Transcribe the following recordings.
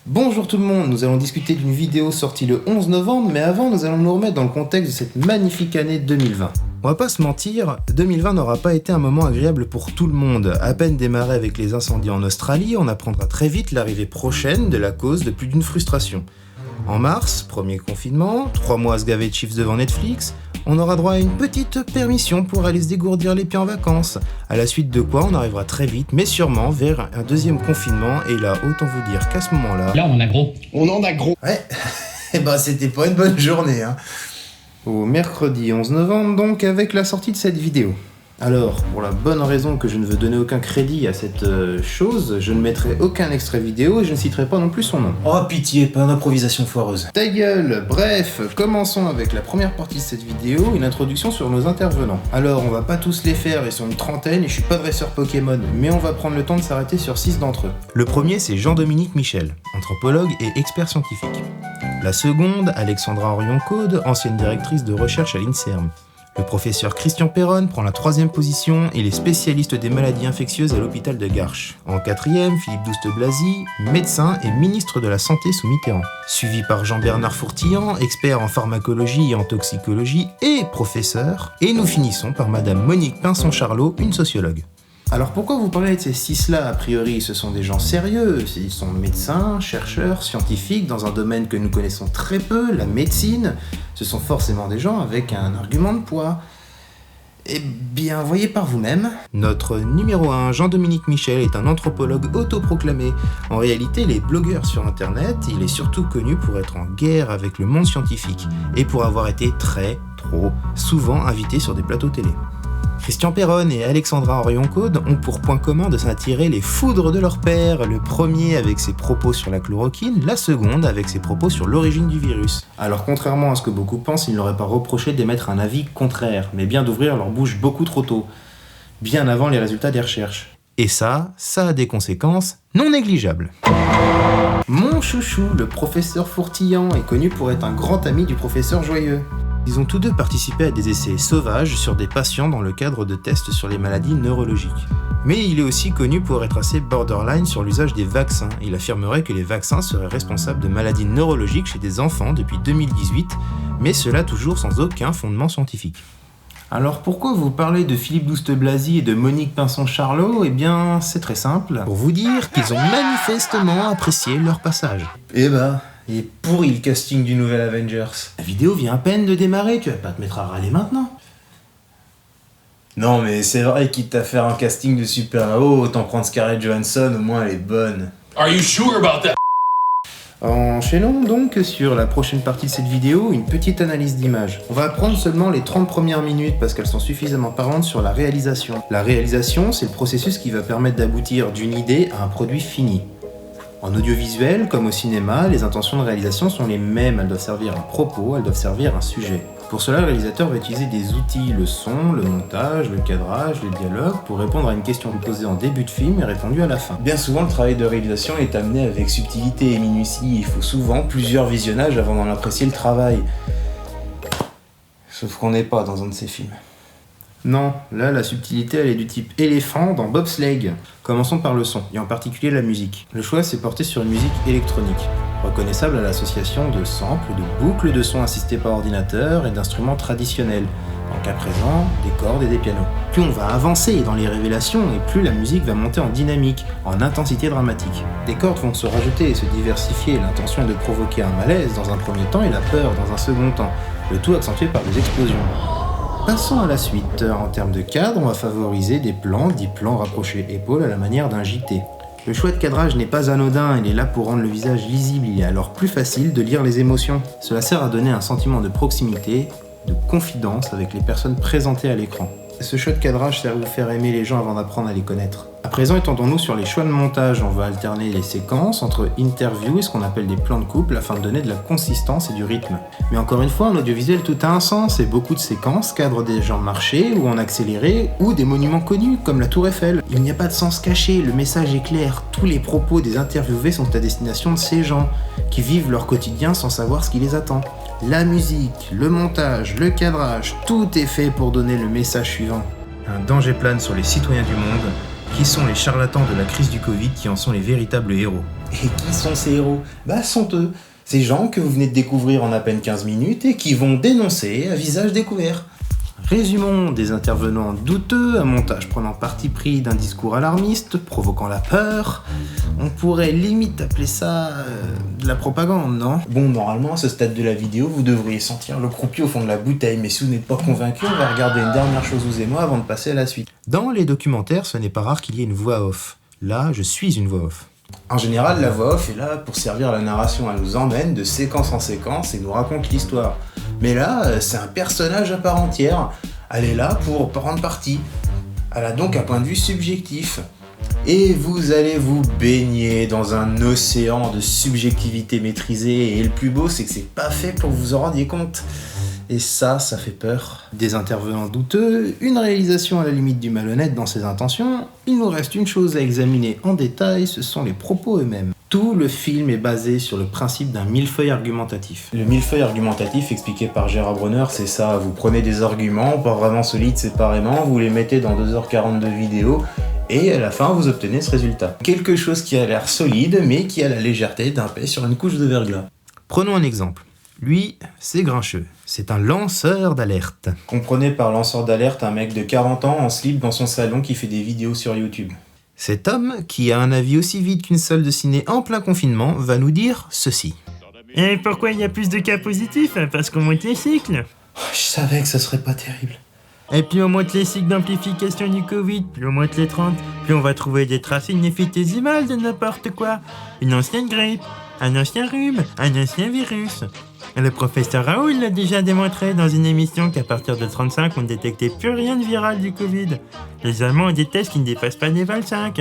Bonjour tout le monde, nous allons discuter d'une vidéo sortie le 11 novembre, mais avant nous allons nous remettre dans le contexte de cette magnifique année 2020. On va pas se mentir, 2020 n'aura pas été un moment agréable pour tout le monde. À peine démarré avec les incendies en Australie, on apprendra très vite l'arrivée prochaine de la cause de plus d'une frustration. En mars, premier confinement, 3 mois à se gaver de chiffres devant Netflix, on aura droit à une petite permission pour aller se dégourdir les pieds en vacances. À la suite de quoi, on arrivera très vite, mais sûrement, vers un deuxième confinement. Et là, autant vous dire qu'à ce moment-là... Là, on en a gros. On en a gros. Ouais, et bah c'était pas une bonne journée, hein. Au mercredi 11 novembre, donc, avec la sortie de cette vidéo. Alors, pour la bonne raison que je ne veux donner aucun crédit à cette chose, je ne mettrai aucun extrait vidéo et je ne citerai pas non plus son nom. Oh pitié, pas d'improvisation foireuse. Ta gueule. Bref, commençons avec la première partie de cette vidéo, une introduction sur nos intervenants. Alors, on va pas tous les faire, ils sont une trentaine et je suis pas dresseur Pokémon, mais on va prendre le temps de s'arrêter sur 6 d'entre eux. Le premier, c'est Jean-Dominique Michel, anthropologue et expert scientifique. La seconde, Alexandra Orion-Caude, ancienne directrice de recherche à l'INSERM. Le professeur Christian Perron prend la 3e position et les spécialistes des maladies infectieuses à l'hôpital de Garches. En 4e, Philippe Douste-Blazy, médecin et ministre de la Santé sous Mitterrand. Suivi par Jean-Bernard Fourtillan, expert en pharmacologie et en toxicologie et professeur. Et nous finissons par Madame Monique Pinson-Charlot, une sociologue. Alors pourquoi vous parlez de ces 6-là? A priori, ce sont des gens sérieux, ils sont médecins, chercheurs, scientifiques, dans un domaine que nous connaissons très peu, la médecine. Ce sont forcément des gens avec un argument de poids. Eh bien, voyez par vous-même. Notre numéro 1, Jean-Dominique Michel, est un anthropologue autoproclamé. En réalité, il est blogueur sur internet, il est surtout connu pour être en guerre avec le monde scientifique, et pour avoir été trop souvent invité sur des plateaux télé. Christian Perron et Alexandra Orion-Caude ont pour point commun de s'attirer les foudres de leur père, le premier avec ses propos sur la chloroquine, la seconde avec ses propos sur l'origine du virus. Alors contrairement à ce que beaucoup pensent, ils n'auraient pas reproché d'émettre un avis contraire, mais bien d'ouvrir leur bouche beaucoup trop tôt, bien avant les résultats des recherches. Et ça a des conséquences non négligeables. Mon chouchou, le professeur Fourtillan, est connu pour être un grand ami du professeur Joyeux. Ils ont tous deux participé à des essais sauvages sur des patients dans le cadre de tests sur les maladies neurologiques. Mais il est aussi connu pour être assez borderline sur l'usage des vaccins. Il affirmerait que les vaccins seraient responsables de maladies neurologiques chez des enfants depuis 2018, mais cela toujours sans aucun fondement scientifique. Alors pourquoi vous parlez de Philippe Douste-Blazy et de Monique Pinson-Charlot? Eh bien, c'est très simple. Pour vous dire qu'ils ont manifestement apprécié leur passage. Eh ben... il est pourri le casting du nouvel Avengers. La vidéo vient à peine de démarrer, tu vas pas te mettre à râler maintenant. Non mais c'est vrai, quitte à faire un casting de super-héros, autant prendre Scarlett Johansson, au moins elle est bonne. Are you sure about that? Enchaînons donc sur la prochaine partie de cette vidéo, une petite analyse d'image. On va prendre seulement les 30 premières minutes parce qu'elles sont suffisamment parlantes sur la réalisation. La réalisation, c'est le processus qui va permettre d'aboutir d'une idée à un produit fini. En audiovisuel, comme au cinéma, les intentions de réalisation sont les mêmes. Elles doivent servir un propos, elles doivent servir un sujet. Pour cela, le réalisateur va utiliser des outils, le son, le montage, le cadrage, le dialogue, pour répondre à une question posée en début de film et répondue à la fin. Bien souvent, le travail de réalisation est amené avec subtilité et minutie. Il faut souvent plusieurs visionnages avant d'en apprécier le travail. Sauf qu'on n'est pas dans un de ces films. Non, là la subtilité elle est du type éléphant dans Bobsleigh. Commençons par le son, et en particulier la musique. Le choix s'est porté sur une musique électronique, reconnaissable à l'association de samples, de boucles de sons assistés par ordinateur et d'instruments traditionnels, en cas présent, des cordes et des pianos. Plus on va avancer dans les révélations et plus la musique va monter en dynamique, en intensité dramatique. Des cordes vont se rajouter et se diversifier, l'intention est de provoquer un malaise dans un premier temps et la peur dans un second temps, le tout accentué par des explosions. Passons à la suite. En termes de cadre, on va favoriser des plans, 10 plans rapprochés épaules à la manière d'un JT. Le choix de cadrage n'est pas anodin, il est là pour rendre le visage lisible, il est alors plus facile de lire les émotions. Cela sert à donner un sentiment de proximité, de confidence avec les personnes présentées à l'écran. Ce choix de cadrage sert à vous faire aimer les gens avant d'apprendre à les connaître. À présent, étendons-nous sur les choix de montage. On va alterner les séquences entre interviews et ce qu'on appelle des plans de couple afin de donner de la consistance et du rythme. Mais encore une fois, en audiovisuel, tout a un sens et beaucoup de séquences cadrent des gens marchés ou en accéléré ou des monuments connus comme la Tour Eiffel. Il n'y a pas de sens caché, le message est clair. Tous les propos des interviewés sont à destination de ces gens qui vivent leur quotidien sans savoir ce qui les attend. La musique, le montage, le cadrage, tout est fait pour donner le message suivant. Un danger plane sur les citoyens du monde Qui sont les charlatans de la crise du Covid qui en sont les véritables héros? Et qui sont ces héros? Bah, sont eux. Ces gens que vous venez de découvrir en à peine 15 minutes et qui vont dénoncer à visage découvert. Résumons, des intervenants douteux, un montage prenant parti pris d'un discours alarmiste, provoquant la peur. On pourrait limite appeler ça de la propagande, non? Bon, normalement, à ce stade de la vidéo, vous devriez sentir le croupier au fond de la bouteille, mais si vous n'êtes pas convaincu, on va regarder une dernière chose, vous et moi, avant de passer à la suite. Dans les documentaires, ce n'est pas rare qu'il y ait une voix off. Là, je suis une voix off. En général, la voix off est là pour servir à la narration. Elle nous emmène de séquence en séquence et nous raconte l'histoire. Mais là, c'est un personnage à part entière. Elle est là pour prendre parti. Elle a donc un point de vue subjectif. Et vous allez vous baigner dans un océan de subjectivité maîtrisée. Et le plus beau, c'est que c'est pas fait pour que vous en rendiez compte. Et ça fait peur. Des intervenants douteux, une réalisation à la limite du malhonnête dans ses intentions. Il nous reste une chose à examiner en détail, ce sont les propos eux-mêmes. Tout le film est basé sur le principe d'un millefeuille argumentatif. Le millefeuille argumentatif expliqué par Gérard Bronner, c'est ça. Vous prenez des arguments, pas vraiment solides séparément, vous les mettez dans 2h40 de vidéo, et à la fin, vous obtenez ce résultat. Quelque chose qui a l'air solide, mais qui a la légèreté d'un paix sur une couche de verglas. Prenons un exemple. Lui, c'est Grincheux. C'est un lanceur d'alerte. Comprenez par lanceur d'alerte un mec de 40 ans en slip dans son salon qui fait des vidéos sur YouTube. Cet homme, qui a un avis aussi vide qu'une salle de ciné en plein confinement, va nous dire ceci. Et pourquoi il y a plus de cas positifs? Parce qu'on monte les cycles. Je savais que ça serait pas terrible. Et plus on monte les cycles d'amplification du Covid, plus on monte les 30, plus on va trouver des traces infinitésimales de n'importe quoi. Une ancienne grippe, un ancien rhume, un ancien virus. Le professeur Raoult l'a déjà démontré dans une émission qu'à partir de 35, on ne détectait plus rien de viral du Covid. Les Allemands ont des tests qui ne dépassent pas les 25.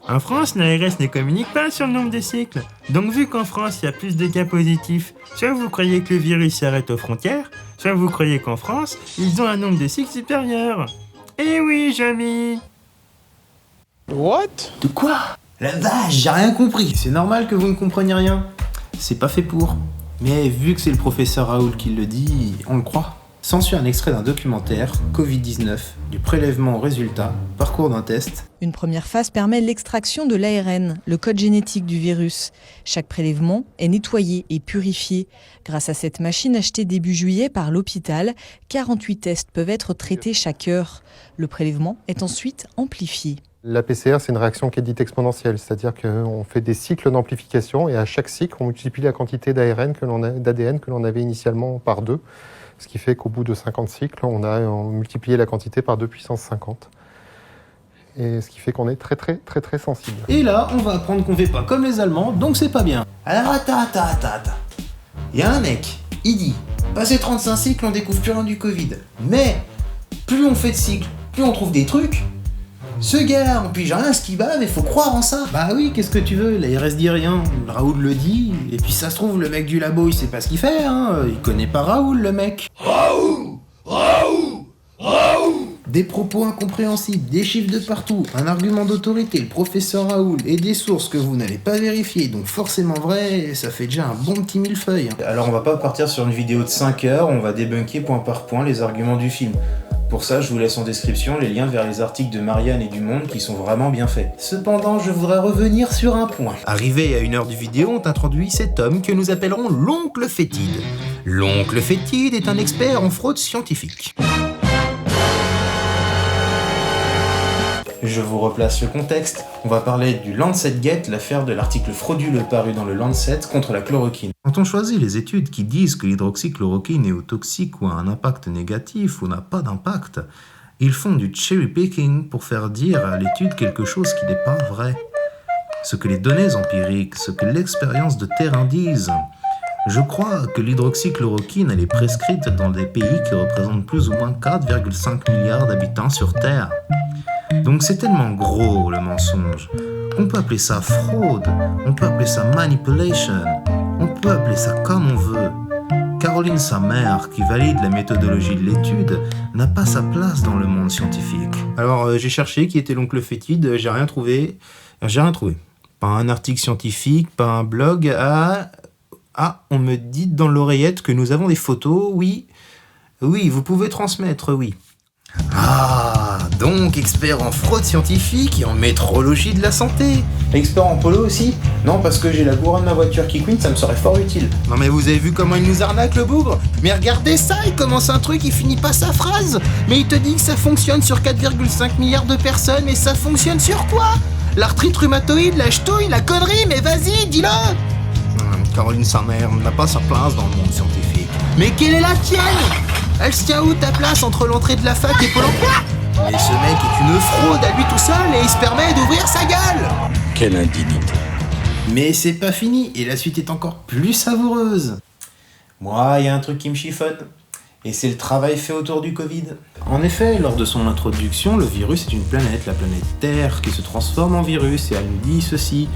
En France, l'ARS ne communique pas sur le nombre de cycles. Donc vu qu'en France, il y a plus de cas positifs, soit vous croyez que le virus s'arrête aux frontières, soit vous croyez qu'en France, ils ont un nombre de cycles supérieur. Eh oui, Jamy. What? De quoi? La vache, j'ai rien compris. C'est normal que vous ne compreniez rien. C'est pas fait pour. Mais vu que c'est le professeur Raoult qui le dit, on le croit. S'ensuit un extrait d'un documentaire, Covid-19, du prélèvement au résultat, parcours d'un test. Une première phase permet l'extraction de l'ARN, le code génétique du virus. Chaque prélèvement est nettoyé et purifié. Grâce à cette machine achetée début juillet par l'hôpital, 48 tests peuvent être traités chaque heure. Le prélèvement est ensuite amplifié. La PCR, c'est une réaction qui est dite exponentielle, c'est-à-dire qu'on fait des cycles d'amplification et à chaque cycle, on multiplie la quantité d'ADN que l'on avait initialement par 2, ce qui fait qu'au bout de 50 cycles, on a multiplié la quantité par 2 puissance 50. Et ce qui fait qu'on est très sensible. Et là, on va apprendre qu'on fait pas comme les Allemands, donc c'est pas bien. Alors attends. Il y a un mec, il dit, passé 35 cycles, on découvre plus rien du Covid. Mais, plus on fait de cycles, plus on trouve des trucs. Ce gars, on pige rien ce qui bat, mais faut croire en ça. Bah oui, qu'est-ce que tu veux, l'ARS dit rien, Raoult le dit, et puis ça se trouve, le mec du labo, il sait pas ce qu'il fait, hein, il connaît pas Raoult, le mec. Raoult. Des propos incompréhensibles, des chiffres de partout, un argument d'autorité, le professeur Raoult, et des sources que vous n'allez pas vérifier, donc forcément vrai, ça fait déjà un bon petit millefeuille. Alors on va pas partir sur une vidéo de 5 heures, on va débunker point par point les arguments du film. Pour ça, je vous laisse en description les liens vers les articles de Marianne et du Monde qui sont vraiment bien faits. Cependant, je voudrais revenir sur un point. Arrivé à 1 heure du vidéo, on introduit cet homme que nous appellerons l'oncle Fétide. L'oncle Fétide est un expert en fraude scientifique. Je vous replace le contexte. On va parler du LancetGate, l'affaire de l'article frauduleux paru dans le Lancet contre la chloroquine. Quand on choisit les études qui disent que l'hydroxychloroquine est toxique ou a un impact négatif ou n'a pas d'impact, ils font du cherry picking pour faire dire à l'étude quelque chose qui n'est pas vrai. Ce que les données empiriques, ce que l'expérience de terrain disent. Je crois que l'hydroxychloroquine elle est prescrite dans des pays qui représentent plus ou moins 4,5 milliards d'habitants sur Terre. Donc c'est tellement gros le mensonge qu'on peut appeler ça fraude, on peut appeler ça manipulation, on peut appeler ça comme on veut. Caroline, sa mère, qui valide la méthodologie de l'étude, n'a pas sa place dans le monde scientifique. Alors j'ai cherché qui était l'oncle Fétide, j'ai rien trouvé. Pas un article scientifique, pas un blog. Ah, on me dit dans l'oreillette que nous avons des photos, oui, vous pouvez transmettre, oui. Ah, donc expert en fraude scientifique et en métrologie de la santé. Expert en polo aussi? Non, parce que j'ai la couronne de ma voiture qui couine, ça me serait fort utile. Non mais vous avez vu comment il nous arnaque le bougre? Mais regardez ça, il commence un truc, il finit pas sa phrase. Mais il te dit que ça fonctionne sur 4,5 milliards de personnes, mais ça fonctionne sur quoi? L'arthrite rhumatoïde, la ch'touille, la connerie, mais vas-y, dis-le. Caroline sa mère n'a pas sa place dans le monde scientifique. Mais quelle est la tienne? Elle se tient où ta place entre l'entrée de la fac et Pôle emploi? Mais ce mec est une fraude à lui tout seul et il se permet d'ouvrir sa gueule. Quelle indignité. Mais c'est pas fini et la suite est encore plus savoureuse. Moi, il y a un truc qui me chiffonne. Et c'est le travail fait autour du Covid. En effet, lors de son introduction, le virus est une planète, la planète Terre, qui se transforme en virus et elle nous dit ceci.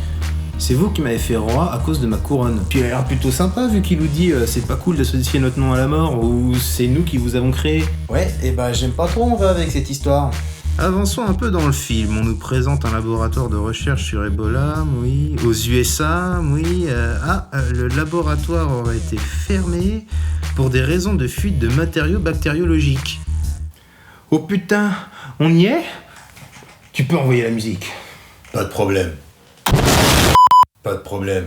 C'est vous qui m'avez fait roi à cause de ma couronne. Puis il a l'air plutôt sympa vu qu'il nous dit c'est pas cool d'associer notre nom à la mort ou c'est nous qui vous avons créé. Ouais, et bah j'aime pas trop on va avec cette histoire. Avançons un peu dans le film. On nous présente un laboratoire de recherche sur Ebola, oui. Aux USA, oui. Le laboratoire aurait été fermé pour des raisons de fuite de matériaux bactériologiques. Oh putain, on y est? Tu peux envoyer la musique. Pas de problème. Pas de problème.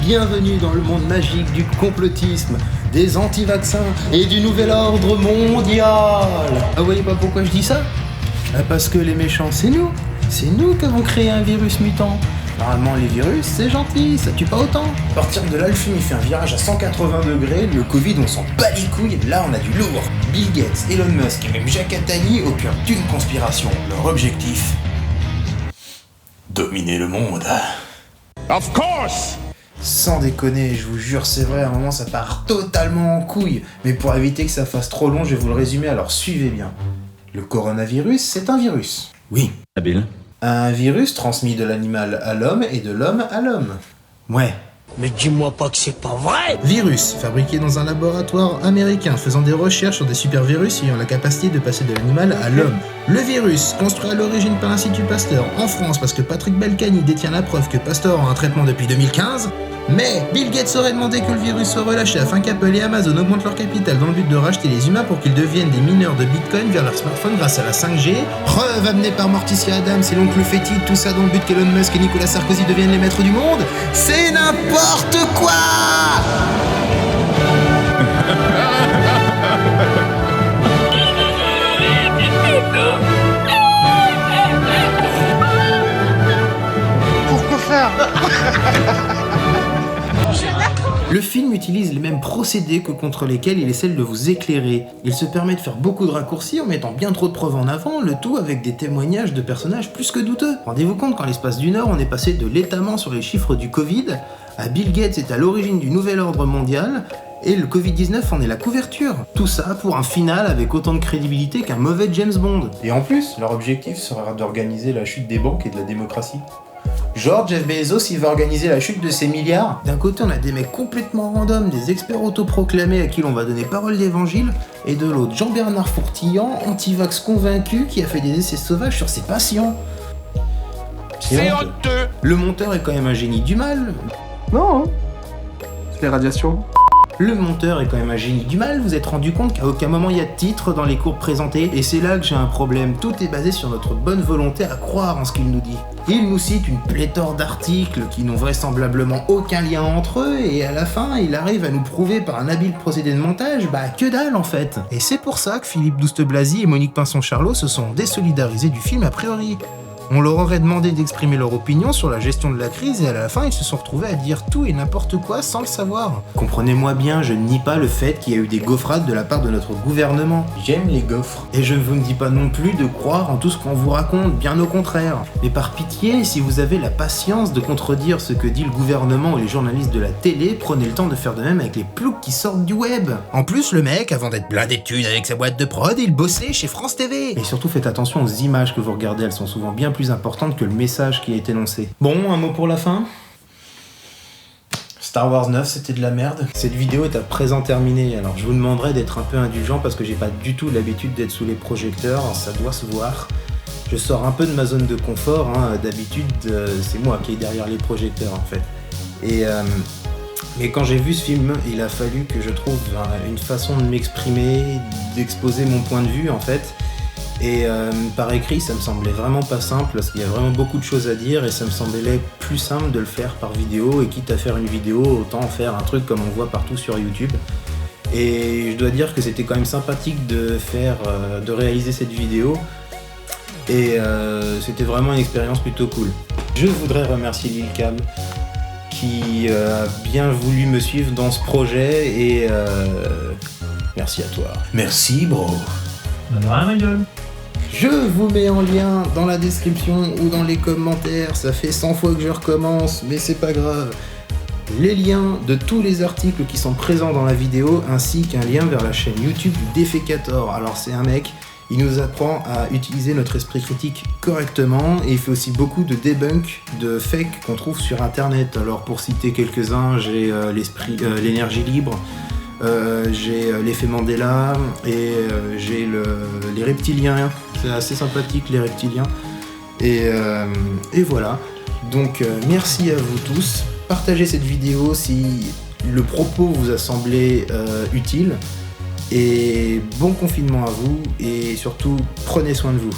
Bienvenue dans le monde magique du complotisme, des anti-vaccins et du nouvel ordre mondial. Ah, vous voyez pas pourquoi je dis ça? Parce que les méchants, c'est nous. C'est nous qui avons créé un virus mutant. Normalement, les virus, c'est gentil, ça tue pas autant. À partir de là, le film il fait un virage à 180 degrés. Le Covid, on s'en bat les couilles. Là, on a du lourd. Bill Gates, Elon Musk et même Jacques Attali au cœur d'une conspiration. Leur objectif: dominer le monde. Of course! Sans déconner, je vous jure, c'est vrai, à un moment ça part totalement en couille. Mais pour éviter que ça fasse trop long, je vais vous le résumer, alors suivez bien. Le coronavirus, c'est un virus. Oui. Habile. Un virus transmis de l'animal à l'homme et de l'homme à l'homme. Ouais. Mais dis-moi pas que c'est pas vrai! Virus, fabriqué dans un laboratoire américain, faisant des recherches sur des super-virus ayant la capacité de passer de l'animal à l'homme. Le virus, construit à l'origine par l'Institut Pasteur en France parce que Patrick Balkany détient la preuve que Pasteur a un traitement depuis 2015. Mais Bill Gates aurait demandé que le virus soit relâché afin qu'Apple et Amazon augmentent leur capital dans le but de racheter les humains pour qu'ils deviennent des mineurs de Bitcoin vers leur smartphone grâce à la 5G. Preuve amenée par Morticia Adams et l'oncle Fétide, tout ça dans le but qu'Elon Musk et Nicolas Sarkozy deviennent les maîtres du monde. C'est n'importe quoi! Pourquoi faire? Le film utilise les mêmes procédés que contre lesquels il essaie de vous éclairer. Il se permet de faire beaucoup de raccourcis en mettant bien trop de preuves en avant, le tout avec des témoignages de personnages plus que douteux. Rendez-vous compte qu'en l'espace d'une heure, on est passé de l'étamant sur les chiffres du Covid à Bill Gates est à l'origine du nouvel ordre mondial et le Covid-19 en est la couverture. Tout ça pour un final avec autant de crédibilité qu'un mauvais James Bond. Et en plus, leur objectif sera d'organiser la chute des banques et de la démocratie. Genre, Jeff Bezos, il va organiser la chute de ses milliards. D'un côté, on a des mecs complètement random, des experts autoproclamés à qui l'on va donner parole d'évangile, et de l'autre, Jean-Bernard Fourtillant, anti-vax convaincu, qui a fait des essais sauvages sur ses patients. C'est honteux! Le monteur est quand même un génie du mal. Non, c'est les radiations. Le monteur est quand même un génie du mal, vous vous êtes rendu compte qu'à aucun moment il y a de titre dans les courbes présentées, et c'est là que j'ai un problème, tout est basé sur notre bonne volonté à croire en ce qu'il nous dit. Il nous cite une pléthore d'articles qui n'ont vraisemblablement aucun lien entre eux, et à la fin il arrive à nous prouver par un habile procédé de montage, que dalle en fait. Et c'est pour ça que Philippe Douste-Blazy et Monique Pinson-Charlot se sont désolidarisés du film a priori. On leur aurait demandé d'exprimer leur opinion sur la gestion de la crise et à la fin ils se sont retrouvés à dire tout et n'importe quoi sans le savoir. Comprenez-moi bien, je ne nie pas le fait qu'il y a eu des gaufrades de la part de notre gouvernement. J'aime les gaufres. Et je ne vous dis pas non plus de croire en tout ce qu'on vous raconte, bien au contraire. Mais par pitié, si vous avez la patience de contredire ce que dit le gouvernement ou les journalistes de la télé, prenez le temps de faire de même avec les ploucs qui sortent du web. En plus, le mec, avant d'être blindé de thunes avec sa boîte de prod, il bossait chez France TV. Et surtout faites attention aux images que vous regardez, elles sont souvent bien plus importante que le message qui est énoncé. Bon, un mot pour la fin? Star Wars 9, c'était de la merde. Cette vidéo est à présent terminée, alors je vous demanderai d'être un peu indulgent parce que j'ai pas du tout l'habitude d'être sous les projecteurs, ça doit se voir. Je sors un peu de ma zone de confort, d'habitude c'est moi qui est derrière les projecteurs en fait. Et Mais quand j'ai vu ce film, il a fallu que je trouve une façon de m'exprimer, d'exposer mon point de vue en fait. Et par écrit, ça me semblait vraiment pas simple parce qu'il y a vraiment beaucoup de choses à dire et ça me semblait plus simple de le faire par vidéo. Et quitte à faire une vidéo, autant faire un truc comme on voit partout sur YouTube. Et je dois dire que c'était quand même sympathique de réaliser cette vidéo. Et c'était vraiment une expérience plutôt cool. Je voudrais remercier Lilcam qui a bien voulu me suivre dans ce projet et merci à toi. Merci, bro. Ma gueule. Je vous mets en lien dans la description ou dans les commentaires, ça fait 100 fois que je recommence, mais c'est pas grave. Les liens de tous les articles qui sont présents dans la vidéo, ainsi qu'un lien vers la chaîne YouTube du Defecator. Alors c'est un mec, il nous apprend à utiliser notre esprit critique correctement, et il fait aussi beaucoup de debunk de fakes qu'on trouve sur internet. Alors pour citer quelques-uns, j'ai l'énergie libre, j'ai l'effet Mandela et j'ai les reptiliens. C'est assez sympathique les reptiliens. Et voilà. Donc merci à vous tous. Partagez cette vidéo si le propos vous a semblé utile. Et bon confinement à vous et surtout prenez soin de vous.